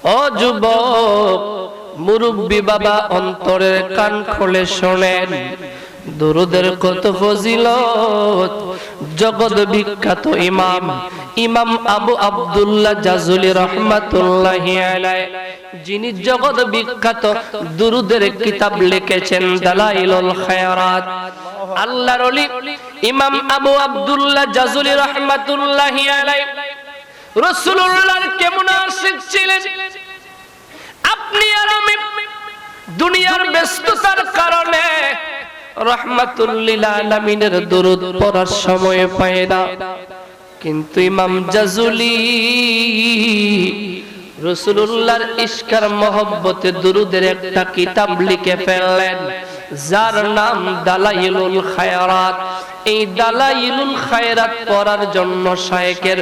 ও যুবক, মুরব্বী বাবা, অন্তরের কান খুলে শোনেন, দুরুদের কত ফজিলত। জগৎ বিখ্যাত ইমাম আবু আব্দুল্লাহ জাজুলি রাহমাতুল্লাহি আলাইহি, যিনি জগৎ বিখ্যাত দুরুদের কিতাব লিখেছেন দালাইলুল খায়রাত। আল্লাহর ওলি ইমাম আবু আব্দুল্লাহ জাজুলি রাহমাতুল্লাহি আলাইহি রাসূলুল্লাহর কেমন আশিক ছিলেন। আপনি আর আমি দুনিয়ার ব্যস্ততার কারণে রাহমাতুল লিল আলামিনের দরুদ পড়ার সময় পাই না, কিন্তু ইমাম জাজুলি রাসূলুল্লাহর ইশকার মহব্বতে দুরুদের একটা কিতাব লিখে ফেললেন, যার নাম দালাইলুল খায়রাত। এই দালাইলুল খায়রাত পড়ার জন্য শায়েখের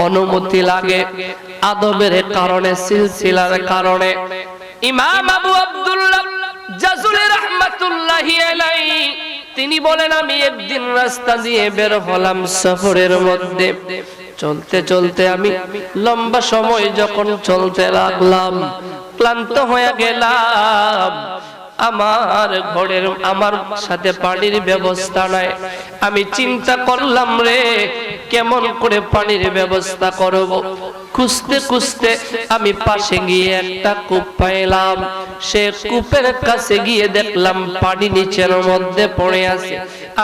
অনুমতি লাগে, আদবের কারণে, সিলসিলার কারণে। ইমাম আবু আব্দুল্লাহ জাজুলি রাহমাতুল্লাহি আলাইহি তিনি বলেন, আমি একদিন রাস্তা দিয়ে বের হলাম সফরের মধ্যে, চলতে চলতে আমি লম্বা সময় যখন চলতে লাগলাম, ক্লান্ত হয়ে গেলাম। আমার ঘরের আমার সাথে পানির ব্যবস্থা নাই। আমি চিন্তা করলাম, রে কেমন করে পানির ব্যবস্থা করব। খুঁজতে খুঁজতে আমি পাশে গিয়ে একটা কূপ পাইলাম। সে কূপের কাছে গিয়ে দেখলাম পানি নিচের মধ্যে পড়ে আছে।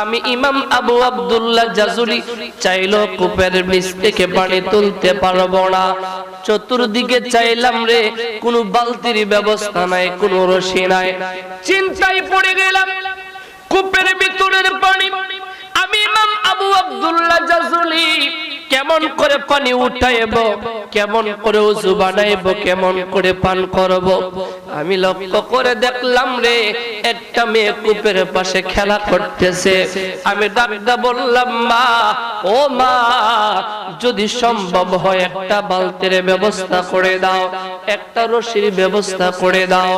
আমি ইমাম আবু আব্দুল্লাহ জাজুলি চাইলো কূপের নিচ থেকে পানি তুলতে পারবো না। চতুর্দিকে চাইলাম, রে কোনো বালতির ব্যবস্থা নাই, কোনো রশি নাই। চিন্তায় পড়ে গেলাম, কূপের ভিতরের পানি আমি ইমাম আবু আব্দুল্লাহ জাজুলি কেমন করে পানি উঠাইব, কেমন করে ওযু বানাইব, কেমন করে পান করব। আমি লক্ষ্য করে দেখলাম, রে একটা মেয়ে কূপের পাশে খেলা করতেছে। আমি ডাকতে বললাম, মা, ও মা, যদি সম্ভব হয় একটা বালতির ব্যবস্থা করে দাও, একটা রশির ব্যবস্থা করে দাও।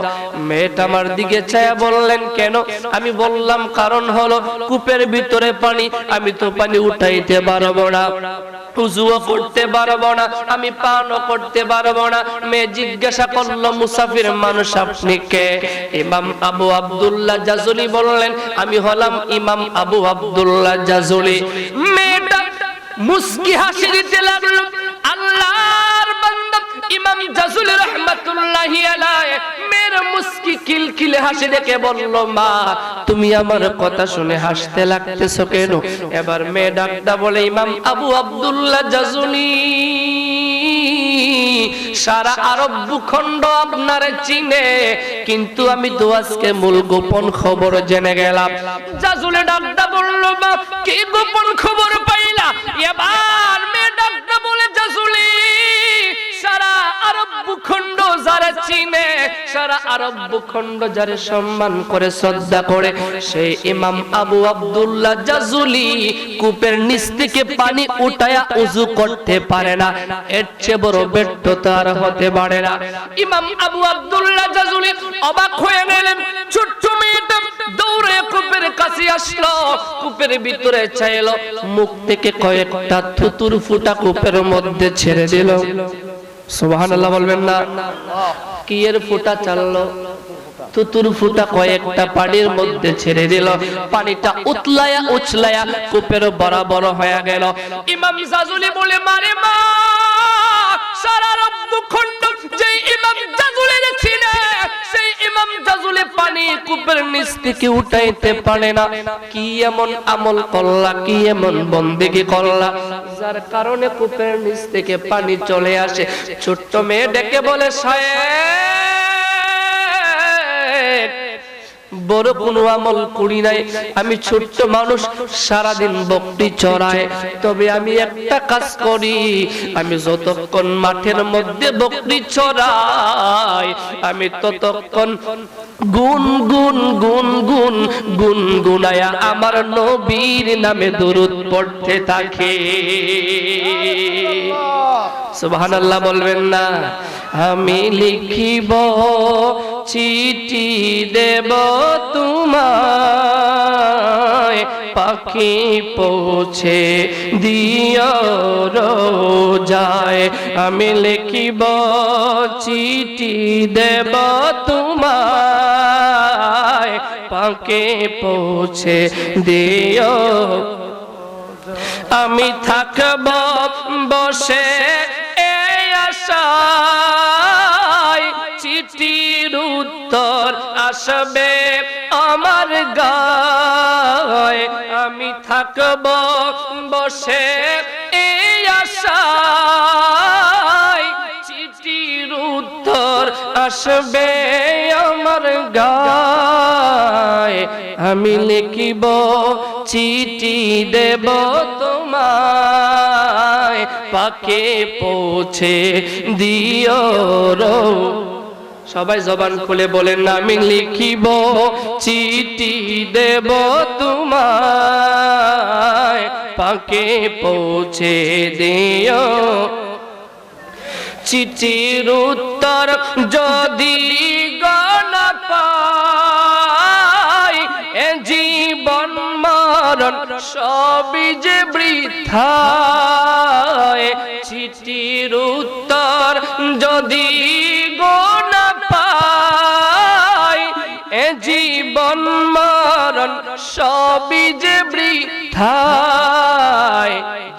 মেয়েটা আমার দিকে চায়া বললেন, কেন? আমি বললাম, কারণ হলো কূপের ভিতরে পানি, আমি তো পানি উঠাইতে পারবো না, উযুও করতে পারবো না, আমি পানও করতে পারবো না। মেয়ে জিজ্ঞাসা করলো, মুসাফির মানুষ আপনি কে? ইমাম আবু আব্দুল্লাহ জাজুলি বললেন, আমি হলাম ইমাম আবু আব্দুল্লাহ জাজুলি। মেয়েটা মুস্কি হাসি দিতে লাগলো। আল্লাহর বান্দা ইমাম জাজুলি রাহমাতুল্লাহি আলাইহি মেয়ের মুস্কি কিলকিলে হাসি দেখে বলল, মা, তুমি আমার কথা শুনে হাসতে লাগতেছো কেন? এবার মেয়ে ডাকটা বলে, ইমাম আবু আব্দুল্লাহ জাজুলি, সারা আরব ভূখণ্ড আপনারে চিনে, কিন্তু আমি তো আজকে মূল গোপন খবর জেনে গেলাম। জাজুলি ডাকটা বলল, মা, কি গোপন খবর পাইলা? এবার মেয়ে ডাকটা বলে, জাজুলি, সারা আরব ভূখণ্ড যারা চিনে, সারা আরব ভূখণ্ড যারা সম্মান করে, শ্রদ্ধা করে, সেই ইমাম আবু আব্দুল্লাহ জাজুলি কূপের নিচ থেকে পানি উঠায়া উযু করতে পারে না। এর চেয়ে বড় ব্যর্থতা আর হতে পারে না। ইমাম আবু আব্দুল্লাহ জাজুলি অবাক হয়ে গেলেন। ছোট্ট মেয়েটা দৌড়ে কূপের কাছে আসলো, কূপের ভিতরে চাইলো, মুখ থেকে কয়েকটা থুতুর ফুটা কূপের মধ্যে ছেড়ে দিল। সুবহানাল্লাহ বলবেন না? কি এর ফুটা চাললো? থুতুর ফুটা কয়েকটা পানির মধ্যে ছেড়ে দিল। পানিটা উতলায়া উছলায়া কূপের বরাবর হয়ে গেল। ইমাম জাজুলি বলে, মারে মা, সারা ভূখণ্ড যে ইমাম জাজুলির চিনে, সেই ইমাম জাজুলি পানি কূপের নিচ থেকে উঠাইতে পারে না। কি এমন আমল করলা, কি এমন বন্দেগী করলা, যার কারণে কূপের নিচ থেকে পানি চলে আসে? ছোট্ট মেয়ে ডেকে বলে, সাহেব, বড় কোনো আমল করি নাই, আমি ছোট্ট মানুষ, সারাদিন বকরি চড়াই, তবে আমি একটা কাজ করি, আমি যতক্ষণ মাঠের মধ্যে বকরি চড়াই, আমি ততক্ষণ গুন গুন গুন গুন গুন গুনায়া আমার নবীর নামে দরুদ পড়তে থাকি। সুবহানাল্লাহ বলবেন না? আমি লিখিব চিঠি দেব তোমায়, পাখি পৌঁছে দিও রোজায় আমি লিখিব চিঠি দেব তোমায় পাখি পৌঁছে দিও আমি থাকব বসে এই আশায় চিঠির উত্তর আসবে আমার গায়ে আমি থাকব বসে এই আশায় চিঠির উত্তর আসবে আমার গায়ে আমি লিখিব চিঠি দেব তোমায় পাকে পৌঁছে দিও সবাই জবান খুলে বলেন না আমি লিখিব চিঠি দেব তোমায় পাকে পৌঁছে দিও চিঠির উত্তর যদি না পাই এ জীবন মরণ সবই যে বৃথা চিঠির উত্তর যদি না পাই এ জীবন মরণ সবই যে বৃথা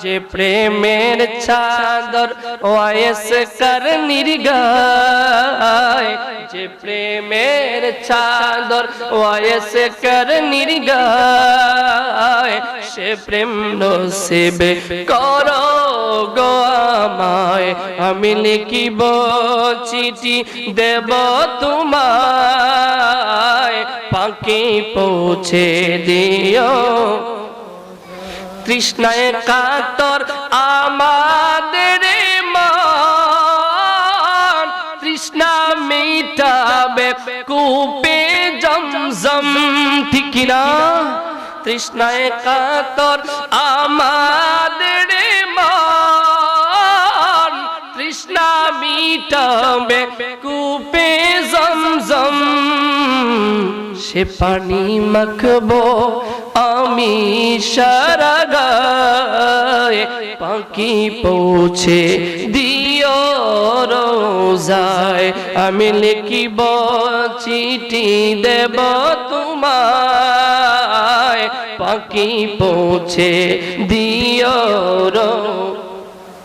যে প্রেমের চাদর ওয়াইস কর নির্গায় যে প্রেমের চাদর ওয়াইস কর নির্গায় সে প্রেম নসিবে করো গো আমায় আমি লিখিব চিঠি দেব তোমায় পাখি পৌঁছে দিও তৃষ্ণায় কাতর আমাদের মন তৃষ্ণা মিটাবে কূপে জমজম ঠিক না তৃষ্ণায় কাতর আমাদের মন তৃষ্ণা মিটাবে কূপে জমজম সে পানি মাখবো আমি সারা গায়ে পাখি পৌঁছে দিও রোজায় আমি লিখিব চিঠি দেব তোমায় পাখি পৌঁছে দিও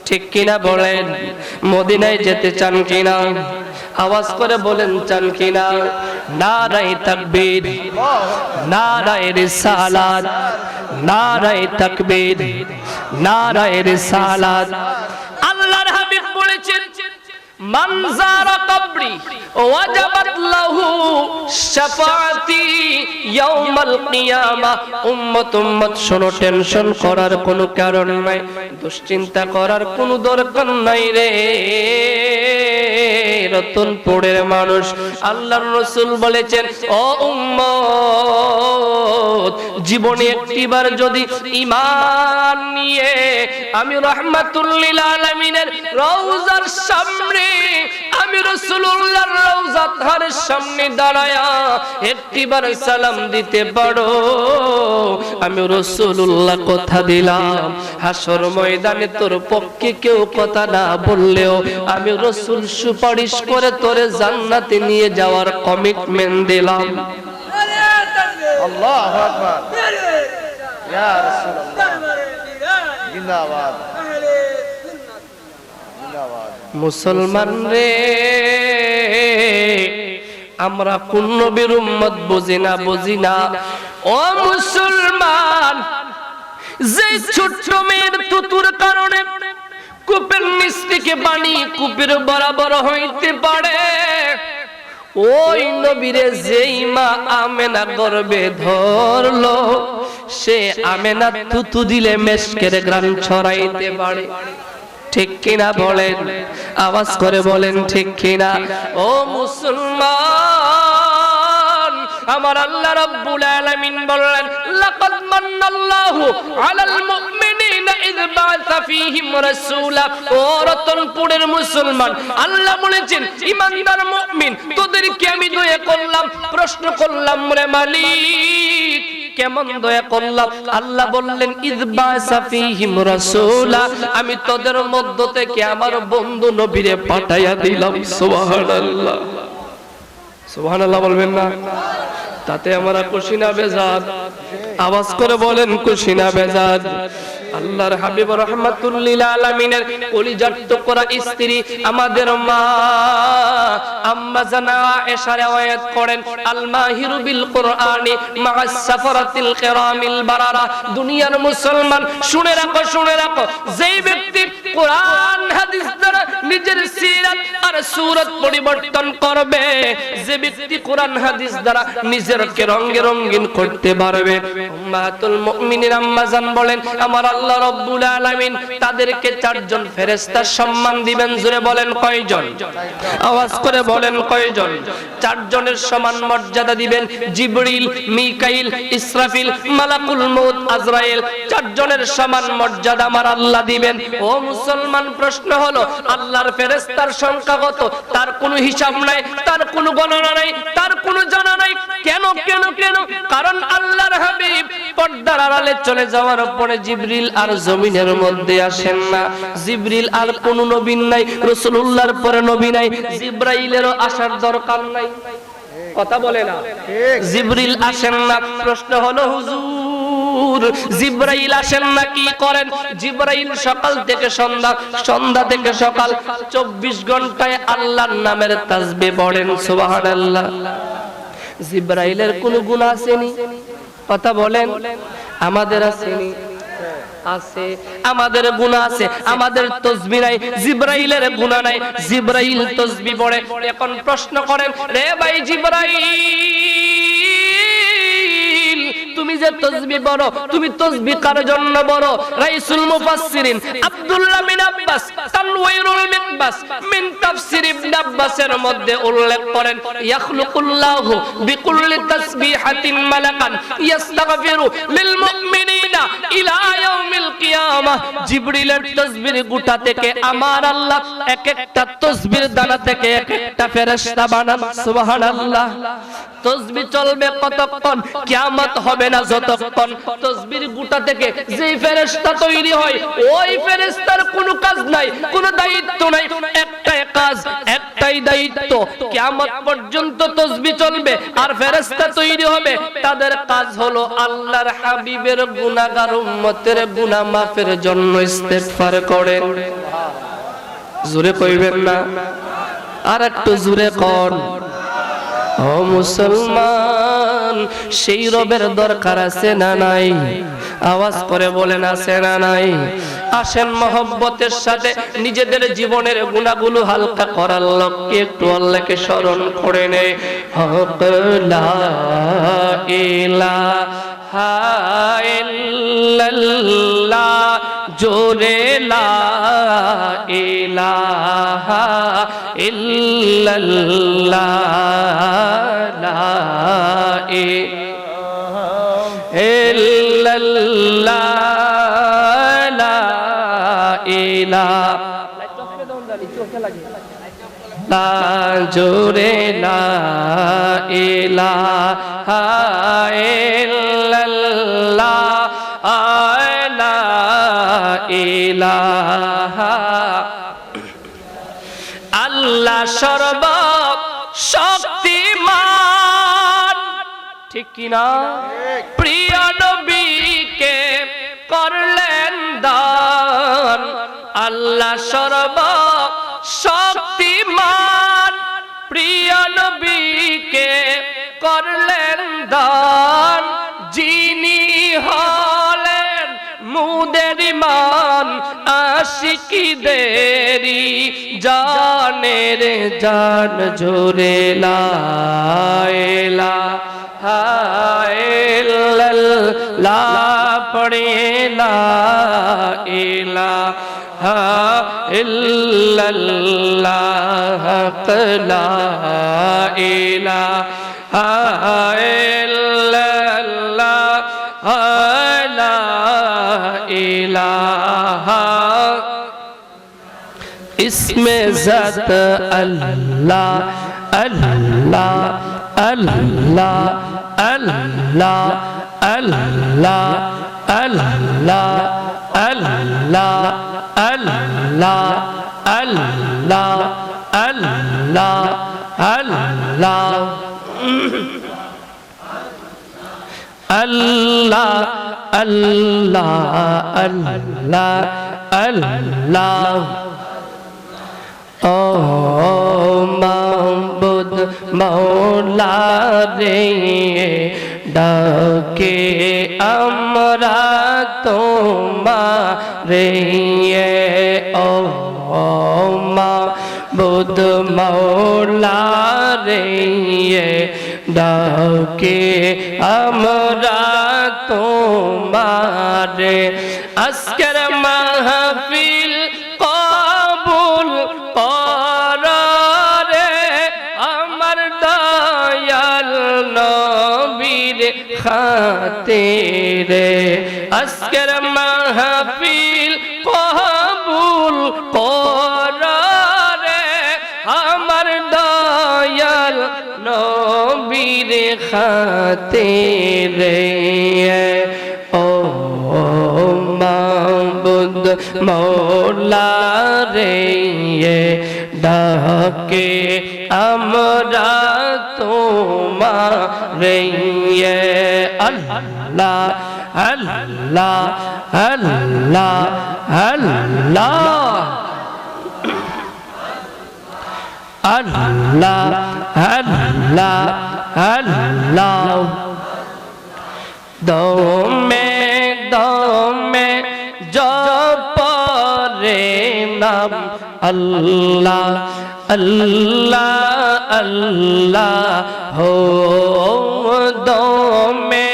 ঠিক কিনা বলেন মদিনায় যেতে চান কিনা আওয়াজ করে বলেন চান কিনা নারায়ে তাকবীর নারায়ে রিসালাত নারায়ে তাকবীর নারায়ে রিসালাত আল্লাহর হাবিব বলেছেন মান যারা কবরি ওয়াজাবাত লাহু শাফাআতি ইয়াউমাল কিয়ামাহ উম্মত শোনো টেনশন করার কোনো কারণ নাই দুশ্চিন্তা করার কোনো দরকার নাই রে রতনপুরের মানুষ আল্লাহর রাসূল বলেছেন ও উম্মত জীবনে একটিবার যদি ঈমান নিয়ে আমি রাহমাতুল লিল আলামিনের রওজার সামনে আমি রাসূলুল্লাহর রওজা ধারের সামনে দাঁড়ায়া একটিবার সালাম দিতে পারো আমি রাসূলুল্লাহ কথা দিলাম হাসর ময়দানে তোর পক্ষে কেউ কথা না বললেও আমি রাসূল সুপারিশ করে তোরে জান্নাতে নিয়ে যাওয়ার কমিটমেন্ট দিলাম আল্লাহু আকবার ইয়া রাসূলুল্লাহ জিন্দাবাদ জিন্দাবাদ মুসলমান রে আমরা কোন নবীর উম্মত বুঝি না ও মুসলমান যে ছোট্ট মেয়ের তুতুর কারণে কূপের নিচ থেকে পানি কূপের বরাবর হইতে পারে ওই নবীরে যেই মা আমেনা গর্ভে ধরলো সে আমেনা তুতু দিলে মেশকের গ্রাম ছড়াইতে পারে ঠিক কিনা বলেন আওয়াজ করে বলেন ঠিক কিনা ও মুসলমান আমার আল্লাহ রাব্বুল আলামিন বলেন লাকাদ মান্নাল্লাহু আলাল মুমিনিনা ইয বা'আসা ফীহিম রাসূলা ও রতনপুরের মুসলমান আল্লাহ বলেছেন ঈমানদার মুমিন তোদেরকে আমি দয়া করলাম প্রশ্ন করলাম রে মালিক কেমন দয়া করলাম। আল্লাহ বললেন ইযবাসা ফীহিম রাসূলা, আমি তোদের মধ্য থেকে আমার বন্ধু নবীরে পাঠাইয়া দিলাম। সুবহানাল্লাহ, সুবহানাল্লাহ বলবেন না? তাতে আমরা খুশি না বেজার? আওয়াজ করে বলেন খুশি না বেজার? আল্লাহর হাবিব রাহমাতুল লিল আলামিনের কলিজার টুকরা স্ত্রী আমাদের মা আম্মা জানা আয়েশা riwayat করেন আল মাহিরু বিল কুরআনি মা'আস সাফারাতিল কিরামিল বারারা। দুনিয়ার মুসলমান শুনে রাখো, শুনে রাখো, যেই ব্যক্তি কোরআন হাদিস দ্বারা নিজের সিরাত আর সূরত পরিবর্তন করবে, যে ব্যক্তি কোরআন হাদিস দ্বারা নিজেরকে রঙে রঙিন করতে পারবে, উম্মাতুল মুমিনিন আম্মা জান বলেন আমার আল্লাহ রাব্বুল আলামিন তাদেরকে চারজন ফেরেশতা সম্মান দিবেন। জোরে বলেন কয়জন? আওয়াজ করে বলেন কয়জন? চারজনের সমান মর্যাদা দিবেন। জিবরিল, মিকাইল, ইসরাফিল, মালাকুল মউত, আজরাইল, চারজনের সমান মর্যাদা আমার আল্লাহ দিবেন। ও মুসলমান, প্রশ্ন হলো আল্লাহর ফেরেশতার সংখ্যা কত? তার কোনো হিসাব নাই, তার কোনো গণনা নাই, তার কোনো জানা নাই। কেন কেন কেন? কারণ আল্লাহর হাবিব পর্দার আড়ালে চলে যাওয়ার পরে জিবরিল আর জমিনের মধ্যে আসেন না। জিবরিল আর কোন নবী নাই, রাসূলুল্লাহর পরে নবী নাই, জিবরাইলেরও আসার দরকার নাই। কথা বলে না? জিবরিল আসেন না। প্রশ্ন হলো হুজুর জিবরাইল আসেন না, কি করেন? জিবরাইল সকাল থেকে সন্ধ্যা, সন্ধ্যা থেকে সকাল 24 ঘন্টায় আল্লাহর নামের তাসবিহ পড়েন। সুবহানাল্লাহ। জিবরাইলের কোনো গুনাহ আসেনি? কথা বলেন। আমাদের আসেনি? আছে। আমাদের গুনাহ আছে, আমাদের তাসবিহ নাই। জিবরাইলের গুনাহ নাই, জিবরাইল তাসবিহ পড়ে। এখন প্রশ্ন করেন, রে ভাই জিবরাইল, তুমি যে তাসবিহ পড়ো, তুমি তাসবিহ কার জন্য পড়ো? রাইসুল মুফাসসিরিন আব্দুল্লাহ বিন আব্বাস তানওয়িরুল মিকবাস মিন তাফসির ইবনে আব্বাসের মধ্যে উল্লেখ করেন, ইয়াখলুকুল্লাহু বিকুল্লি তাসবিহাতিন মালাকান ইস্তাগফিরু লিল মুমিনিনা ইলা ইয়াউমিল কিয়ামাহ। জিবরিলের তাসবিহ গোটা থেকে আমার আল্লাহ এক একটা তাসবিহ দানা থেকে এক একটা ফেরেশতা বানান। সুবহানাল্লাহ। তাসবিহ চলবে কতক্ষণ? কিয়ামত হবে না যতক্ষণ। তাসবিহ গোটা থেকে যেই ফেরেশতা তৈরি হয়, ওই ফেরেশতার কোনো কাজ নাই, কোনো দায়িত্ব নাই, একটাই কাজ, একটাই দায়িত্ব। কিয়ামত পর্যন্ত তাসবিহ চলবে আর ফেরেশতা তৈরি হবে, তাদের কাজ হলো আল্লাহর হাবিবের গুনাহগার উম্মতের গুনাহ মাফের জন্য ইস্তেগফার করেন। জোরে কইবেন না? আর একটু জোরে কোন। ও মুসলমান, সেই রবের দরকার আছে না নাই? আওয়াজ করে বলেন আছে না নাই? আসেন মহব্বতের সাথে নিজেদের জীবনের গুনাহগুলো হালকা করার লক্ষ্যে একটু আল্লাহকে স্মরণ করে নেই। হক লা ইলাহা ইল্লাল্লাহ, জোরে লা ইলাহা ইল্লাল্লাহ, লা ইল্লাল্লাহ, লা ইলাহা, জোরে লা ইলাহা ইল্লাল্লাহ, লা ইলাহা। আল্লাহ সর্ব শক্তিমান, ঠিক কি না? প্রিয় নবীকে করলেন দান। আল্লাহ সর্ব শক্তিমান, প্রিয় নবীকে করলেন দান। যিনি হলেন মুদের ইমান, আশিকদেরই জানের জান। জোরে লা ইলাহা ইল্লাল্লাহ, পড়ে লা ইলাহা ইল্লাল্লাহ, লা ইলাহা ইল্লাল্লাহ, লা ইলাহা। इसमें ज़ात अल्लाह अल्लाह अल्लाह अल्लाह আল্লাহ আল্লাহ আল্লাহ আল্লাহ আল্লাহ আল্লাহ আল্লাহ আল্লাহ আল্লাহ আল্লাহ আল্লাহ ও মাবুদ মওলা রে ডাকে আমরা তোমারে ও মাবুদ মওলা রে ডাকে আমরা তোমারে আজকের মাহফিল কবুল কররে আমার দয়াল নবীর খাতিরে আজকের মাহফিল কবুল কররে আমার দয়াল নবীর খাতিরে ও মাবুদ মওলা রে ডাকে আমরা তোমারে আল্লাহ আল্লাহ আল্লাহ আল্লাহ আল্লাহ আল্লাহ আল্লাহ দমে দমে জপরে নাম আল্লাহ আল্লাহ আল্লাহ হো দমে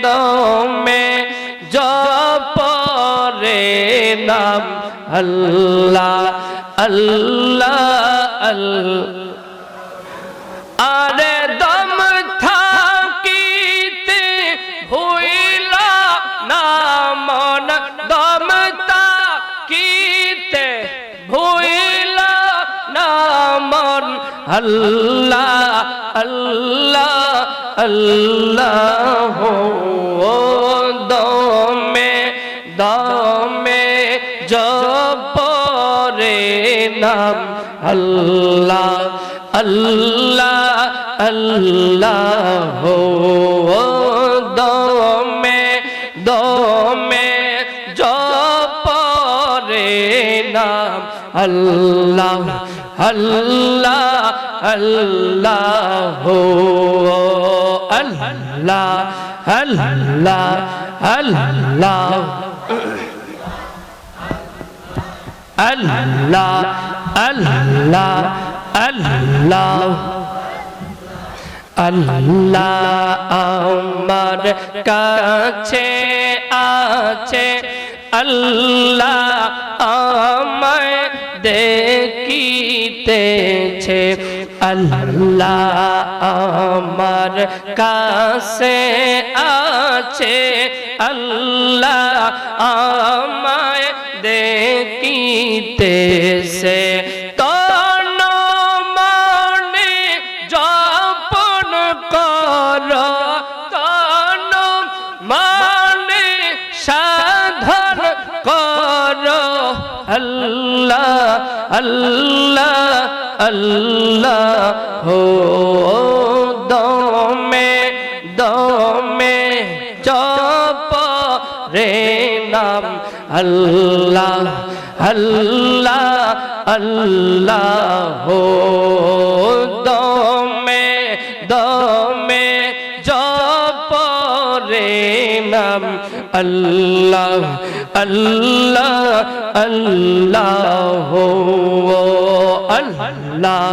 দমে জপরে নাম আল্লাহ আল্লাহ আল্লাহ আরে দম থাকিতে হইলা না মন দম থাকিতে হইলা না মন আল্লাহ আল্লাহ আল্লাহ দমে দমে জপরে নাম আল্লাহ আল্লাহ আল্লাহ দমে দমে জপরে নাম আল্লাহ আল্লাহ আল্লাহ আল্লাহ আল্লাহ আল্লাহ আল্লাহ আল্লাহ আল্লাহ আল্লাহ আমার কাছে আছে আল্লাহ আমায় দেখিতেছে আল্লাহ আমার কাছে আছে আল্লাহ আমায় দেখিতেছে তন মনে যাপন কর তন মনে সাধন কর আল্লাহ আল্লাহ আল্লাহ হো দমে দমে জপ রে নাম আল্লাহ আল্লাহ আল্লাহ হো দমে দমে জপ রে নাম আল্লাহ আল্লাহ আল্লাহ আল্লাহ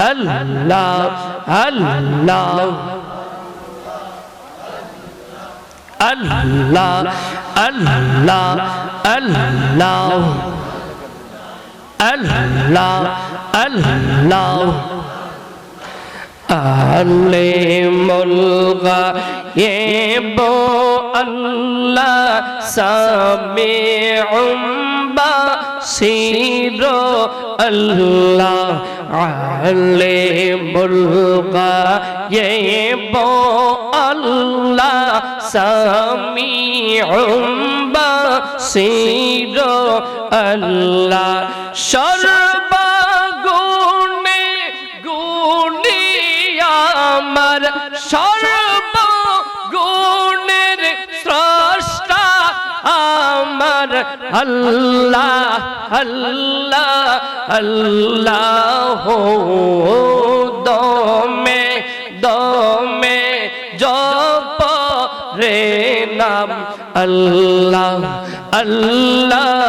আল্লাহ আল্লাহ আল্লাহ আল্লাহ আল্লাহ আল্লাহ আল্লাহ আলিমুল গায়ব আল্লাহ সামিউম বাসীর আল্লাহ আলিমুল গায়ব আল্লাহ সামিউম বাসীর আল্লাহ সর্বগুণে গুণী আমার সর্বগুণের স্রষ্টা আমার আল্লাহ আল্লাহ আল্লাহ দমে দমে জপ রে নাম আল্লাহ আল্লাহ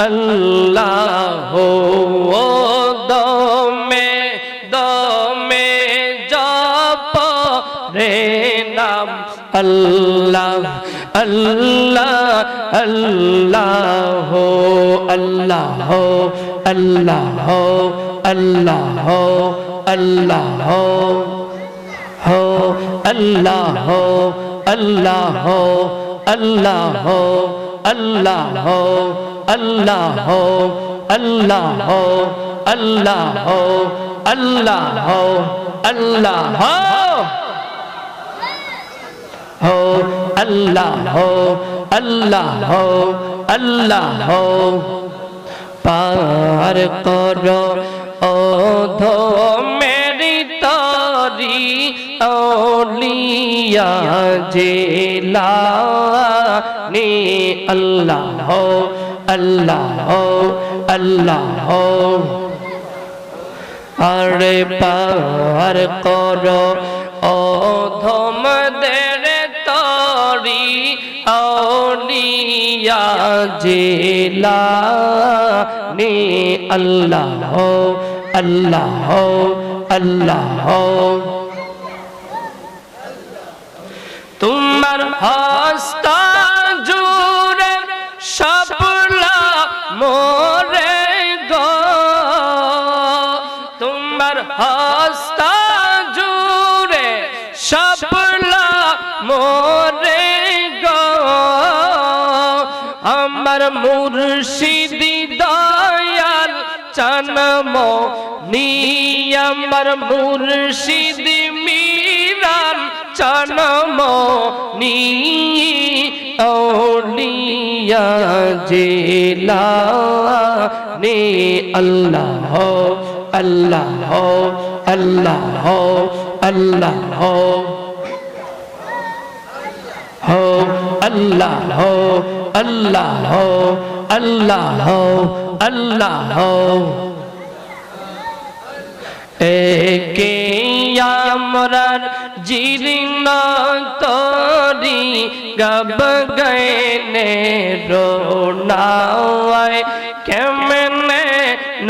আল্লাহ দমে দমে জপ রে নাম আল্লাহ আল্লাহ আল্লাহ আল্লাহ আল্লাহ আল্লাহ আল্লাহ ho Allah ho Allah ho Allah ho Allah ho Allah ho Allah ho Allah ho Allah ho Allah ho ho Allah ho Allah ho Allah ho par karo odho meri tari औलिया जिलानी अल्लाह हो अल्लाह हो अल्लाह हो अरे पार करो ओधम देरे तोरी औलिया जिलानी अल्लाह हो अल्लाह हो अल्लाह हो तुम्हार हस्ता जुरे सपला मोरे गो तुम्हार हस्ता जुरे सपला मोरे गो আমার মুর্শিদি দয়াল জন্মো নি আমার মুর্শিদি মিরান জন্মো নি औलिया जिलानी अल्लाह अल्लाह अल्लाह अल्लाह हो अल्लाह अल्लाह अल्लाह अल्लाह एके यामरार जीर्ण तोरी गब गए रोनाए केमने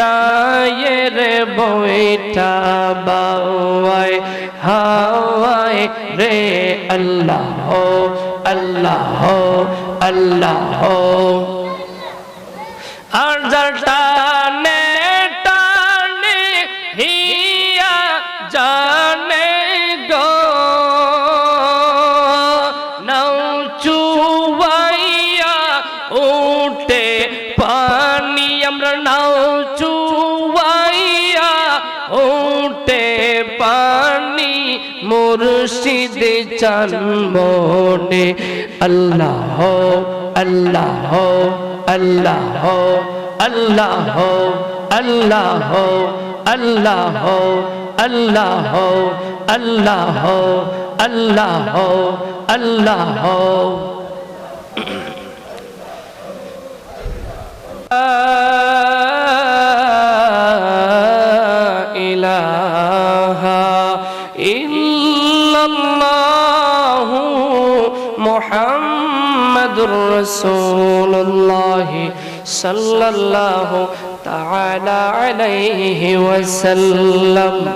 नायर बोइटा बावाए हावाए रे अल्लाह अल्लाह अल्लाह अर्जर टाने टाने हिया जाने गो नौचुवाइया उठे पानी अमर नौचुवाइया उठे पानी मुर्शिद जन्मोने अल्लाह अल्लाह अल्लाह अल्लाह अल्लाह अल्लाह अल्लाह अल्लाह अल्लाह अल्लाह इलाहा इल्लल्लाह मुहम्मदुर रसूलुल्लाह सल्लल्लाहु ताला अलैहि वसल्लम।